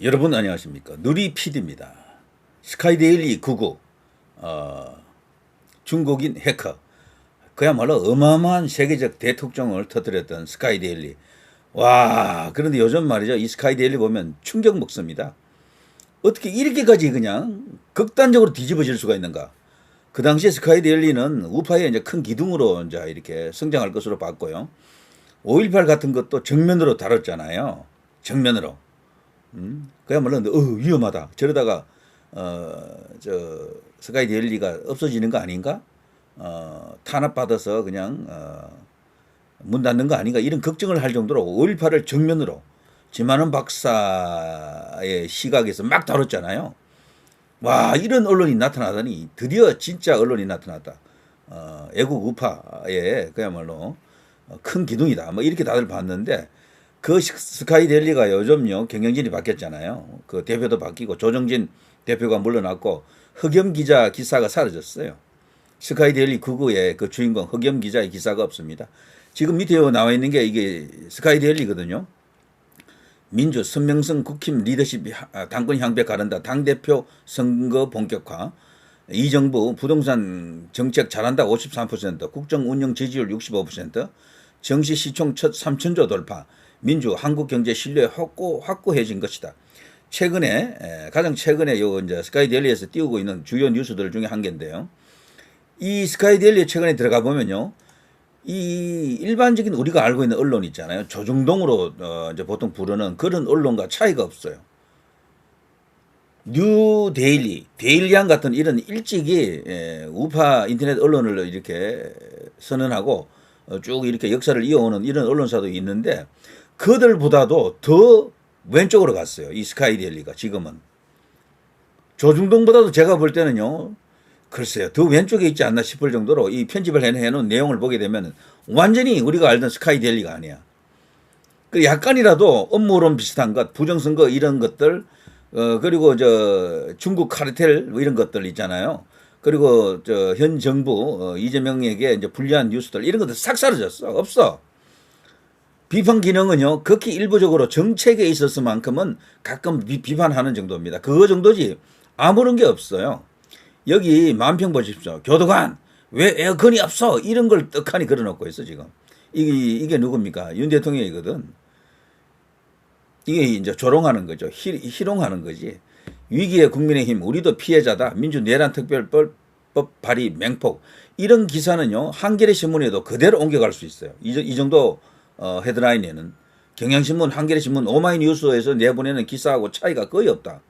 여러분 안녕하십니까. 누리 PD입니다. 스카이데일리 99 중국인 해커 그야말로 어마어마한 세계적 대특종을 터뜨렸던 스카이데일리. 와, 그런데 요즘 말이죠, 이 스카이데일리 보면 충격 먹습니다. 어떻게 이렇게까지 그냥 극단적으로 뒤집어질 수가 있는가. 그 당시에 스카이데일리는 우파의 이제 큰 기둥으로 이제 이렇게 성장할 것으로 봤고요. 5.18 같은 것도 정면으로 다뤘잖아요. 정면으로. 그야말로 위험하다. 저러다가 저 스카이 데일리가 없어지는 거 아닌가? 탄압받아서 그냥 문 닫는 거 아닌가? 이런 걱정을 할 정도로 5.18을 정면으로 지만원 박사의 시각에서 막 다뤘잖아요. 와, 이런 언론이 나타나더니 드디어 진짜 언론이 나타났다. 애국 우파의 그야말로 큰 기둥이다. 뭐 이렇게 다들 봤는데 그 스카이데일리가 요즘요 경영진이 바뀌었잖아요. 그 대표도 바뀌고 조정진 대표가 물러났고 흑염 기자 기사가 사라졌어요. 스카이데일리 99의 그 주인공 흑염 기자의 기사가 없습니다. 지금 밑에 나와 있는 게 이게 스카이데일리거든요. 민주 선명성 국힘 리더십 당권 향배 가른다. 당대표 선거 본격화. 이 정부 부동산 정책 잘한다 53%, 국정 운영 지지율 65%, 정시 시총 첫 3천조 돌파. 민주 한국 경제 신뢰 확고해진 것이다. 최근에 가장 최근에 요 이제 스카이데일리에서 띄우고 있는 주요 뉴스들 중에 한 개인데요. 이 스카이데일리 최근에 들어가 보면요, 이 일반적인 우리가 알고 있는 언론 있잖아요. 조중동으로 이제 보통 부르는 그런 언론과 차이가 없어요. 뉴데일리, 데일리안 같은 이런 일찍이 우파 인터넷 언론을 이렇게 선언하고 쭉 이렇게 역사를 이어오는 이런 언론사도 있는데 그들보다도 더 왼쪽으로 갔어요. 이 스카이데일리가 지금은. 조중동보다도 제가 볼 때는요, 글쎄요, 더 왼쪽에 있지 않나 싶을 정도로 이 편집을 해놓은 내용을 보게 되면 완전히 우리가 알던 스카이데일리가 아니야. 그 약간이라도 업무론 비슷한 것, 부정선거 이런 것들, 그리고 저 중국 카르텔 뭐 이런 것들 있잖아요. 그리고 저 현 정부 이재명에게 이제 불리한 뉴스들 이런 것들 싹 사라졌어. 없어. 비판 기능은요, 극히 일부적으로 정책에 있었을만큼은 가끔 비판하는 정도입니다. 그거 정도지 아무런 게 없어요. 여기 만평 보십시오. 교도관 왜 에어컨이 없어? 이런 걸 떡하니 걸어놓고 있어 지금. 이게 누굽니까? 윤 대통령이거든. 이게 이제 조롱하는 거죠. 희롱하는 거지. 위기의 국민의힘 우리도 피해자다. 민주내란특별법 발의 맹폭. 이런 기사는요, 한겨레 신문에도 그대로 옮겨갈 수 있어요. 이 정도 헤드라인에는 경향신문, 한겨레신문, 오마이뉴스에서 내보내는 기사하고 차이가 거의 없다.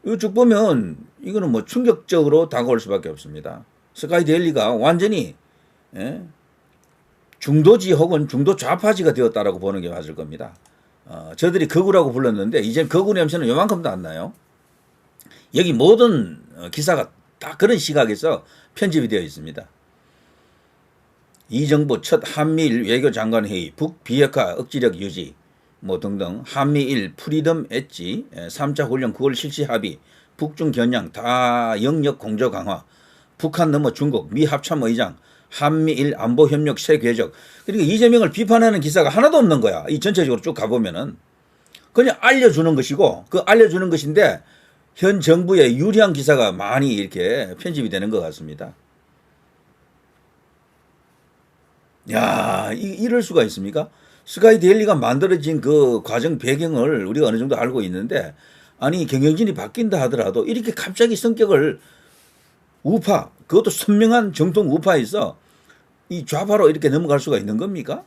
이거 쭉 보면 이거는 뭐 충격적으로 다가올 수밖에 없습니다. 스카이데일리가 완전히 중도지 혹은 중도 좌파지가 되었다라고 보는 게 맞을 겁니다. 저들이 거구라고 불렀는데 이제 거구 냄새는 요만큼도 안 나요. 여기 모든 기사가 다 그런 시각에서 편집이 되어 있습니다. 이 정부 첫 한미일 외교장관 회의, 북 비핵화 억지력 유지, 뭐 등등, 한미일 프리덤 엣지, 3차 훈련 9월 실시 합의, 북중 겨냥 다 영역 공조 강화, 북한 넘어 중국, 미 합참의장, 한미일 안보 협력 새 궤적. 그러니까 이재명을 비판하는 기사가 하나도 없는 거야. 이 전체적으로 쭉 가보면은 그냥 알려주는 것이고, 그 알려주는 것인데 현 정부의 유리한 기사가 많이 이렇게 편집이 되는 것 같습니다. 야, 이럴 수가 있습니까? 스카이데일리가 만들어진 그 과정 배경을 우리가 어느 정도 알고 있는데, 아니 경영진이 바뀐다 하더라도 이렇게 갑자기 성격을 우파, 그것도 선명한 정통 우파에서 이 좌파로 이렇게 넘어갈 수가 있는 겁니까?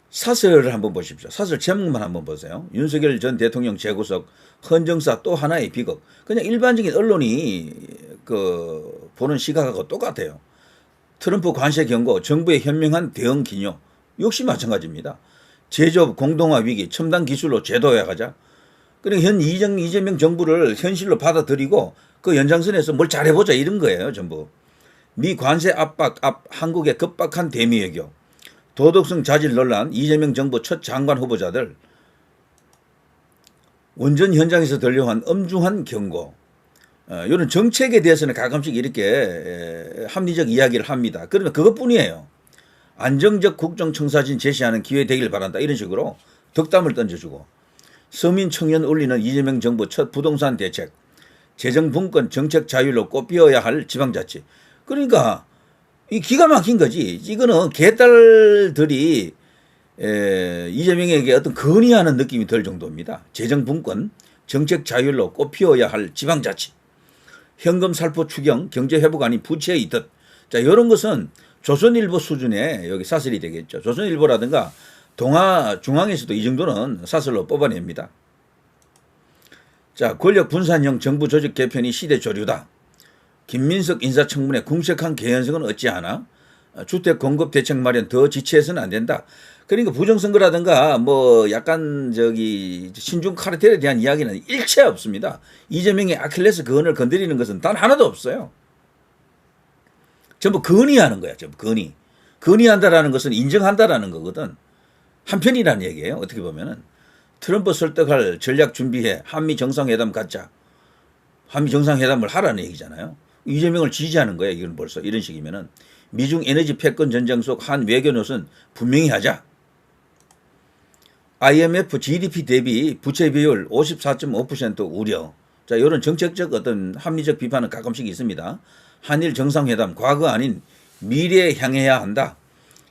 사설을 한번 보십시오. 사설 제목만 한번 보세요. 윤석열 전 대통령 재구속, 헌정사 또 하나의 비극. 그냥 일반적인 언론이 그 보는 시각하고 똑같아요. 트럼프 관세 경고, 정부의 현명한 대응 기뇨. 역시 마찬가지입니다. 제조업 공동화 위기, 첨단 기술로 제도화 가자. 그러니까 현 이재명 정부를 현실로 받아들이고 그 연장선에서 뭘 잘해보자 이런 거예요, 전부. 미 관세 압박 앞 한국의 급박한 대미 외교, 도덕성 자질 논란, 이재명 정부 첫 장관 후보자들, 원전 현장에서 들려한 엄중한 경고, 이런 정책에 대해서는 가끔씩 이렇게 합리적 이야기를 합니다. 그러면 그것뿐이에요. 안정적 국정 청사진 제시하는 기회 되길 바란다. 이런 식으로 덕담을 던져주고 서민 청년 올리는 이재명 정부 첫 부동산 대책, 재정분권 정책 자율로 꽃피워야 할 지방자치. 그러니까 이 기가 막힌 거지. 이거는 개딸들이 이재명에게 어떤 건의하는 느낌이 들 정도입니다. 재정분권 정책 자율로 꽃피워야 할 지방자치, 현금 살포 추경 경제 회복 아닌 부채의 덫. 자, 이런 것은 조선일보 수준의 여기 사설이 되겠죠. 조선일보라든가 동아중앙에서도 이 정도는 사설로 뽑아냅니다. 자, 권력 분산형 정부 조직 개편이 시대 조류다. 김민석 인사청문회 궁색한 개연성은 어찌하나? 주택 공급 대책 마련 더 지체해서는 안 된다. 그러니까 부정선거라든가 뭐 약간 신중 카르텔에 대한 이야기는 일체 없습니다. 이재명의 아킬레스 건을 건드리는 것은 단 하나도 없어요. 전부 건의하는 거야. 전부 건의. 건의한다라는 것은 인정한다라는 거거든. 한편이라는 얘기예요. 어떻게 보면은. 트럼프 설득할 전략 준비해. 한미 정상회담 갖자. 한미 정상회담을 하라는 얘기잖아요. 이재명을 지지하는 거예요. 이건 벌써 이런 식이면은. 미중 에너지 패권 전쟁 속 한 외교 노선 분명히 하자. IMF GDP 대비 부채 비율 54.5% 우려. 자, 이런 정책적 어떤 합리적 비판은 가끔씩 있습니다. 한일 정상회담 과거 아닌 미래에 향해야 한다.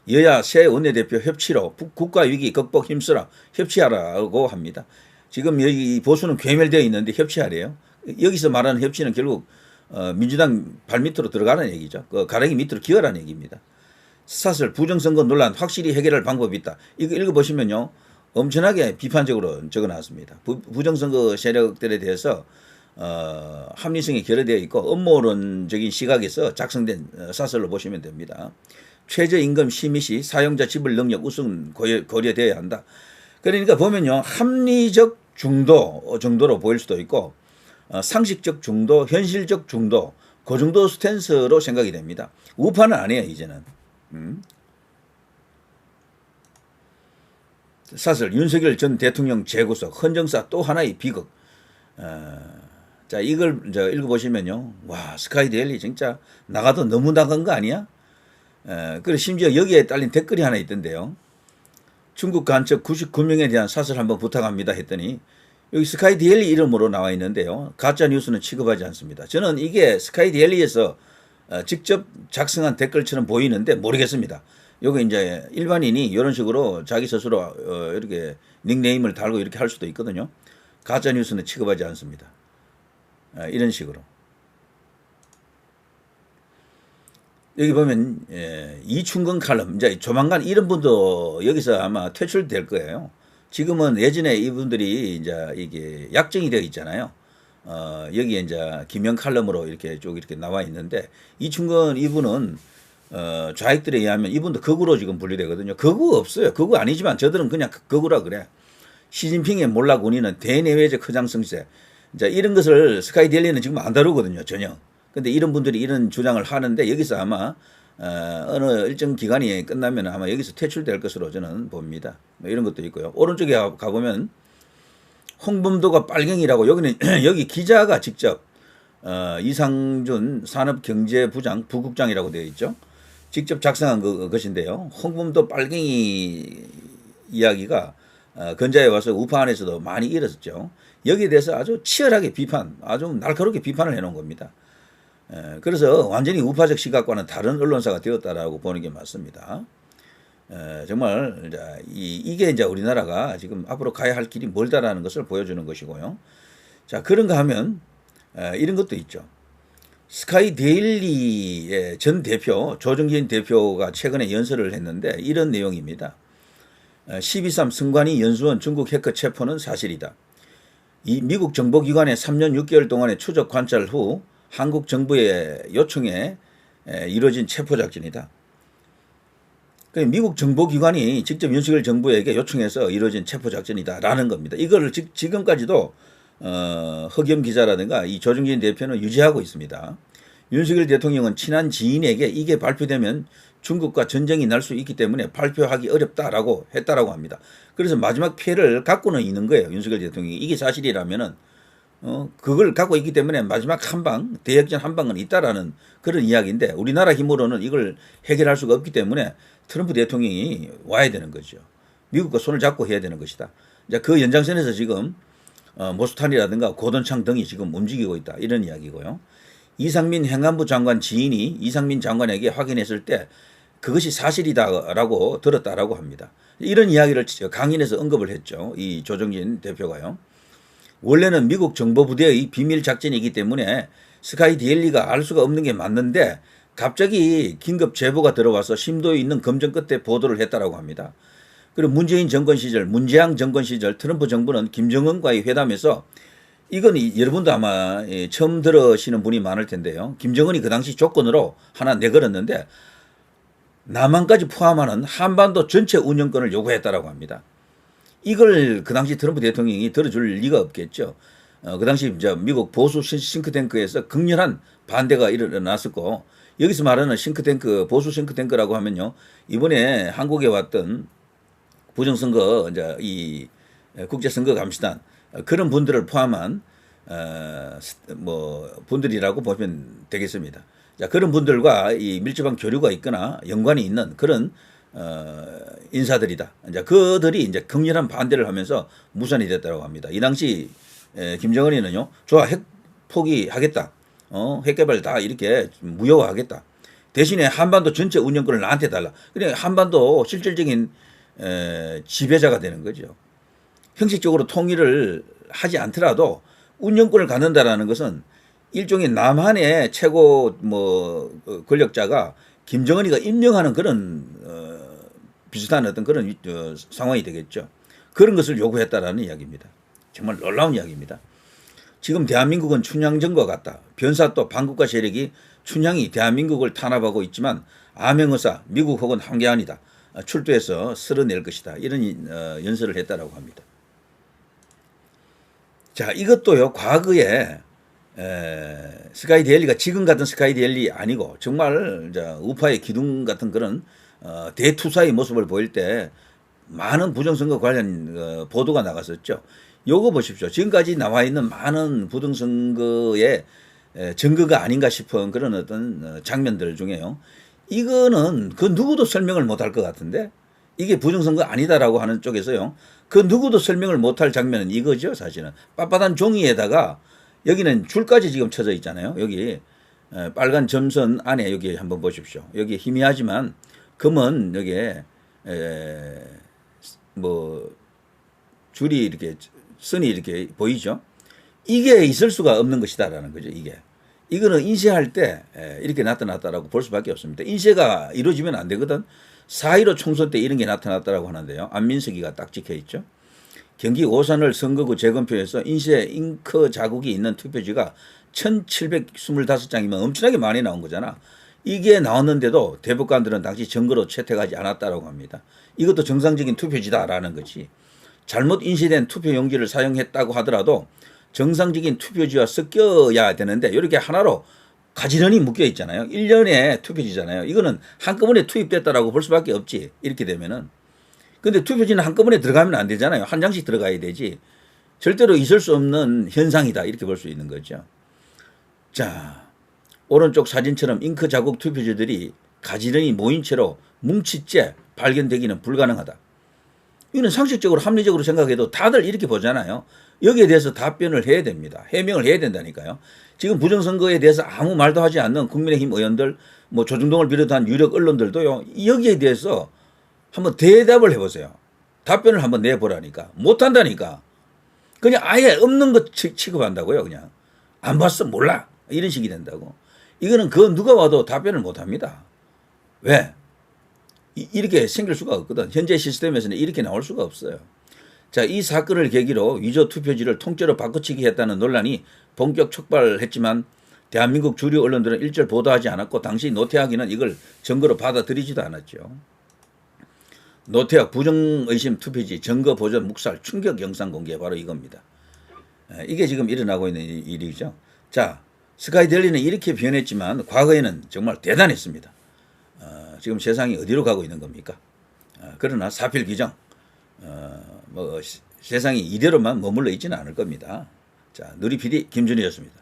여야 새 원내대표 협치로 국가위기 극복 힘쓰라. 협치하라고 합니다. 지금 여기 보수는 괴멸되어 있는데 협치하래요. 여기서 말하는 협치는 결국 민주당 발밑으로 들어가는 얘기죠. 그 가랭이 밑으로 기어라는 얘기입니다. 사설 부정선거 논란 확실히 해결할 방법이 있다. 이거 읽어보시면요. 엄청나게 비판적으로 적어놨습니다. 부정선거 세력들에 대해서 합리성이 결여되어 있고 음모론적인 시각에서 작성된 사설로 보시면 됩니다. 최저임금 심의 시 사용자 지불 능력 우선 고려되어야 한다. 그러니까 보면요. 합리적 중도 정도로 보일 수도 있고 상식적 중도, 현실적 중도 그 정도 스탠스로 생각이 됩니다. 우파는 아니에요. 이제는. 사설 윤석열 전 대통령 재구속 헌정사 또 하나의 비극. 자, 이걸 읽어보시면요. 와, 스카이데일리 진짜 나가도 너무 나간 거 아니야? 그리고 심지어 여기에 딸린 댓글이 하나 있던데요. 중국 간첩 99명에 대한 사설 한번 부탁합니다 했더니 여기 스카이데일리 이름으로 나와 있는데요. 가짜 뉴스는 취급하지 않습니다. 저는 이게 스카이데일리에서 직접 작성한 댓글처럼 보이는데 모르겠습니다. 요거 이제 일반인이 이런 식으로 자기 스스로 이렇게 닉네임을 달고 이렇게 할 수도 있거든요. 가짜 뉴스는 취급하지 않습니다. 이런 식으로. 여기 보면 이충근 칼럼 이제 조만간 이런 분도 여기서 아마 퇴출될 거예요. 지금은 예전에 이분들이 이제 이게 약정이 되어 있잖아요. 여기에 이제 김영 칼럼으로 이렇게 쭉 이렇게 나와 있는데 이충근 이분은 좌익들에 의하면 이분도 극우로 지금 분류되거든요. 극우 없어요. 극우 아니지만 저들은 그냥 극우라 그래. 시진핑의 몰락 운이는 대내외적 허장성세. 이제 이런 것을 스카이데일리는 지금 안 다루거든요. 전혀. 근데 이런 분들이 이런 주장을 하는데 여기서 아마 어느 일정 기간이 끝나면 아마 여기서 퇴출될 것으로 저는 봅니다. 뭐 이런 것도 있고요. 오른쪽에 가보면 홍범도가 빨갱이라고 여기는 여기 기자가 직접 이상준 산업경제부장 부국장이라고 되어 있죠. 직접 작성한 것인데요. 홍범도 빨갱이 이야기가 건자에 와서 우파 안에서도 많이 일었었죠. 여기에 대해서 아주 치열하게 비판, 아주 날카롭게 비판을 해놓은 겁니다. 그래서 완전히 우파적 시각과는 다른 언론사가 되었다라고 보는 게 맞습니다. 정말 이게 이제 우리나라가 지금 앞으로 가야 할 길이 멀다라는 것을 보여주는 것이고요. 자, 그런가 하면 이런 것도 있죠. 스카이데일리의 전 대표 조정진 대표가 최근에 연설을 했는데 이런 내용입니다. 12.3 승관이 연수원 중국 해커 체포는 사실이다. 이 미국 정보기관의 3년 6개월 동안의 추적 관찰 후 한국 정부의 요청에 이루어진 체포작전이다. 미국 정보기관이 직접 윤석열 정부에게 요청해서 이루어진 체포작전이다라는 겁니다. 이걸 지금까지도 허겸 기자라든가 이 조정진 대표는 유지하고 있습니다. 윤석열 대통령은 친한 지인에게 이게 발표되면 중국과 전쟁이 날 수 있기 때문에 발표하기 어렵다라고 했다라고 합니다. 그래서 마지막 피해를 갖고는 있는 거예요. 윤석열 대통령이. 이게 사실이라면은 그걸 갖고 있기 때문에 마지막 한 방, 대역전 한 방은 있다라는 그런 이야기인데 우리나라 힘으로는 이걸 해결할 수가 없기 때문에 트럼프 대통령이 와야 되는 거죠. 미국과 손을 잡고 해야 되는 것이다. 이제 그 연장선에서 지금 모스탄이라든가 고돈창 등이 지금 움직이고 있다. 이런 이야기고요. 이상민 행안부 장관 지인이 이상민 장관에게 확인했을 때 그것이 사실이다라고 들었다라고 합니다. 이런 이야기를 강인해서 언급을 했죠. 이 조정진 대표가요. 원래는 미국 정보부대의 비밀 작전이기 때문에 스카이 데일리가 알 수가 없는 게 맞는데 갑자기 긴급 제보가 들어와서 심도 있는 검증 끝에 보도를 했다라고 합니다. 그리고 문재인 정권 시절, 문재양 정권 시절 트럼프 정부는 김정은과의 회담에서 이건 여러분도 아마 처음 들으시는 분이 많을 텐데요. 김정은이 그 당시 조건으로 하나 내걸었는데 남한까지 포함하는 한반도 전체 운영권을 요구했다라고 합니다. 이걸 그 당시 트럼프 대통령이 들어줄 리가 없겠죠. 그 당시 이제 미국 보수 싱크탱크에서 극렬한 반대가 일어났었고 여기서 말하는 싱크탱크, 보수 싱크탱크라고 하면요. 이번에 한국에 왔던 부정선거, 이제 이 국제선거 감시단 그런 분들을 포함한 분들이라고 보면 되겠습니다. 자, 그런 분들과 이 밀접한 교류가 있거나 연관이 있는 그런 인사들이다. 이제 그들이 이제 극렬한 반대를 하면서 무산이 됐다고 합니다. 이 당시 김정은이는요, 좋아, 핵 포기하겠다. 핵 개발 다 이렇게 무효화하겠다. 대신에 한반도 전체 운영권을 나한테 달라. 그래 한반도 실질적인 지배자가 되는 거죠. 형식적으로 통일을 하지 않더라도 운영권을 갖는다라는 것은 일종의 남한의 최고 권력자가 김정은이가 임명하는 그런 비슷한 어떤 그런 상황이 되겠죠. 그런 것을 요구했다라는 이야기입니다. 정말 놀라운 이야기입니다. 지금 대한민국은 춘향전과 같다. 변사 또 반국가 세력이 춘향이 대한민국을 탄압하고 있지만 암행어사 미국 혹은 한계안이다. 출두해서 쓸어낼 것이다. 이런 연설을 했다라고 합니다. 자, 이것도요, 과거에 스카이 데일리가 지금 같은 스카이 데일리 아니고 정말 이제 우파의 기둥 같은 그런 대투사의 모습을 보일 때 많은 부정선거 관련 보도가 나갔었죠. 요거 보십시오. 지금까지 나와 있는 많은 부정선거의 증거가 아닌가 싶은 그런 어떤 장면들 중에요. 이거는 그 누구도 설명을 못할 것 같은데 이게 부정선거 아니다라고 하는 쪽에서요. 그 누구도 설명을 못할 장면은 이거죠. 사실은 빳빳한 종이에다가 여기는 줄까지 지금 쳐져 있잖아요. 여기 빨간 점선 안에 여기 한번 보십시오. 여기 희미하지만 검은 여기에 줄이 이렇게 선이 이렇게 보이죠. 이게 있을 수가 없는 것이다라는 거죠. 이거는 인쇄할 때 이렇게 나타났다라고 볼 수밖에 없습니다. 인쇄가 이루어지면 안 되거든. 4.15 총선 때 이런 게 나타났다라고 하는데요. 안민석이가 딱 찍혀 있죠. 경기 오산을 선거구 재검표에서 인쇄 잉크 자국이 있는 투표지가 1725장이면 엄청나게 많이 나온 거잖아. 이게 나왔는데도 대법관들은 당시 증거로 채택하지 않았다라고 합니다. 이것도 정상적인 투표지다라는 거지. 잘못 인쇄된 투표용지를 사용했다고 하더라도 정상적인 투표지와 섞여야 되는데 이렇게 하나로 가지런히 묶여 있잖아요. 1년의 투표지잖아요. 이거는 한꺼번에 투입됐다라고 볼 수밖에 없지. 이렇게 되면은. 근데 투표지는 한꺼번에 들어가면 안 되잖아요. 한 장씩 들어가야 되지. 절대로 있을 수 없는 현상이다. 이렇게 볼 수 있는 거죠. 자, 오른쪽 사진처럼 잉크 자국 투표지들이 가지런히 모인 채로 뭉치째 발견되기는 불가능하다. 이거는 상식적으로 합리적으로 생각해도 다들 이렇게 보잖아요. 여기에 대해서 답변을 해야 됩니다. 해명을 해야 된다니까요. 지금 부정선거에 대해서 아무 말도 하지 않는 국민의힘 의원들, 조중동을 비롯한 유력 언론들도요. 여기에 대해서 한번 대답을 해보세요. 답변을 한번 내보라니까. 못한다니까. 그냥 아예 없는 것 취급한다고요. 그냥. 안 봤어 몰라. 이런 식이 된다고. 이거는 그 누가 와도 답변을 못합니다. 왜? 이렇게 생길 수가 없거든. 현재 시스템에서는 이렇게 나올 수가 없어요. 자, 이 사건을 계기로 위조 투표지를 통째로 바꿔치기 했다는 논란이 본격 촉발했지만 대한민국 주류 언론들은 일절 보도하지 않았고 당시 노태학이는 이걸 증거로 받아들이지도 않았죠. 노태학 부정의심 투표지 증거 보존 묵살 충격 영상 공개 바로 이겁니다. 이게 지금 일어나고 있는 일이죠. 자, 스카이 데일리는 이렇게 변했지만 과거에는 정말 대단했습니다. 지금 세상이 어디로 가고 있는 겁니까? 그러나 사필 규정 세상이 이대로만 머물러 있지는 않을 겁니다. 자, 누리 PD 김준희였습니다.